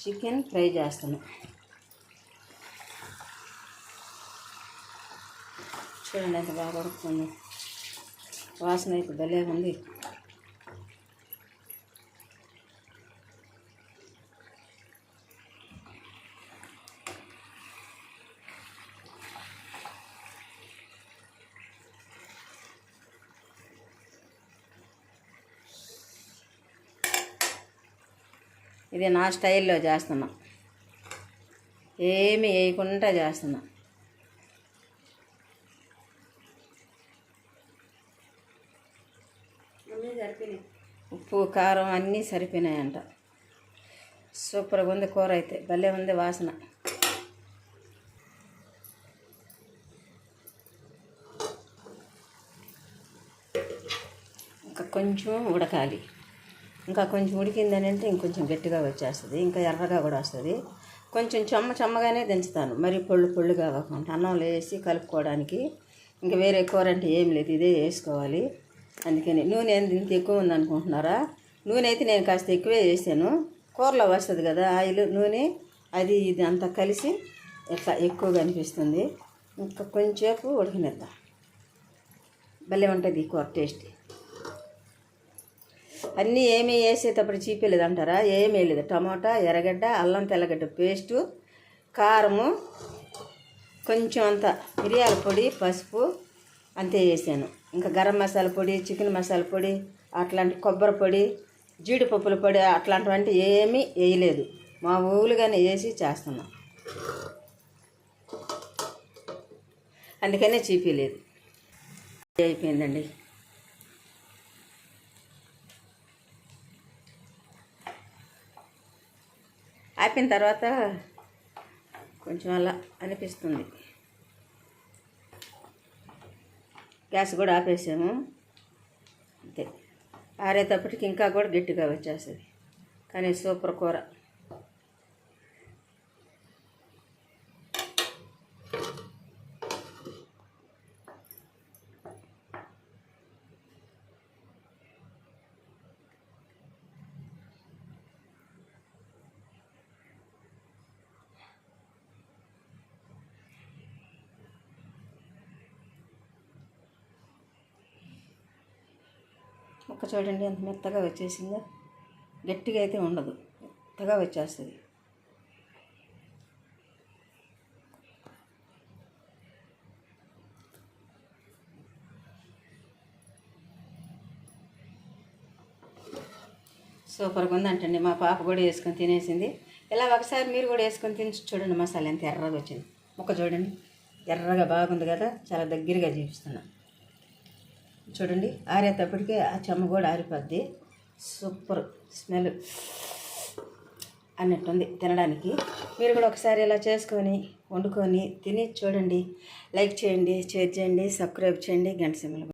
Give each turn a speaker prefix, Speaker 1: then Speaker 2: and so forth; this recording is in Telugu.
Speaker 1: చికెన్ ఫ్రై చేస్తాను. చూడండి ఎంత బాగా ఉడుకుతుంది. వాసన అయితే భలే ఉంది. ఇది నా స్టైల్లో చేస్తున్నా, ఏమి వేయకుండా చేస్తున్నా. ఉప్పు కారం అన్నీ సరిపోయినాయంట. సూపర్గా ఉంది కూర అయితే, భలే ఉంది వాసన. ఇంకా కొంచెం ఉడకాలి. ఇంకా కొంచెం ఉడికిందని అంటే ఇంకొంచెం గట్టిగా వచ్చేస్తుంది, ఇంకా ఎర్రగా కూడా వస్తుంది. కొంచెం చెమ్మగానే దించుతాను, మరి పొళ్ళుగా కాకుండా. అన్నంలో వేసి కలుపుకోవడానికి ఇంకా వేరే కూర అంటే ఏం లేదు, ఇదే వేసుకోవాలి. అందుకని నూనె ఇంత ఎక్కువ ఉందనుకుంటున్నారా? నూనె అయితే నేను కాస్త ఎక్కువే వేసాను. కూరలో వస్తుంది కదా ఆయిల్, నూనె, అది ఇది అంతా కలిసి ఇట్లా ఎక్కువగా అనిపిస్తుంది. ఇంకా కొంచెంసేపు ఉడకనిద్దాం, భలే ఉంటుంది ఈ కూర టేస్ట్. అన్నీ ఏమీ వేసేటప్పుడు చీపేలేదు అంటారా? ఏమీ వేయలేదు. టమాటా, ఎర్రగడ్డ, అల్లం తెల్లగడ్డ పేస్టు, కారము, కొంచెం అంత మిరియాల పొడి, పసుపు అంతే వేసాను. ఇంకా గరం మసాలా పొడి, చికెన్ మసాలా పొడి, అట్లాంటి కొబ్బరి పొడి, జీడిపప్పుల పొడి అట్లాంటివంటి ఏమీ వేయలేదు. మామూలుగానే వేసి చేస్తున్నాం, అందుకనే చీపీలేదు. అయిపోయిందండి. ఆపిన తర్వాత కొంచెం అలా అనిపిస్తుంది. గ్యాస్ కూడా ఆపేసాము అంతే. ఆరేటప్పటికి ఇంకా కూడా గట్టిగా వచ్చేస్తుంది, కానీ సూపర్ కూర. ఒక్క చూడండి ఎంత మెత్తగా వచ్చేసిందో. గట్టిగా అయితే ఉండదు, మెత్తగా వచ్చేస్తుంది. సూపర్గా ఉందంటండి. మా పాప కూడా వేసుకొని తినేసింది. ఇలా ఒకసారి మీరు కూడా వేసుకొని తిని చూడండి. మసాలా ఎంత ఎర్రగా వచ్చింది. ముక్క చూడండి, ఎర్రగా బాగుంది కదా. చాలా దగ్గరగా చూపిస్తున్నా చూడండి. ఆరేటప్పటికే ఆ చెమ్మ కూడా ఆరిపోద్ది. సూపర్ స్మెల్ అన్నట్టుంది తినడానికి. మీరు కూడా ఒకసారి ఇలా చేసుకొని వండుకొని తిని చూడండి. లైక్ చేయండి, షేర్ చేయండి, సబ్స్క్రైబ్ చేయండి, గంట సింబల్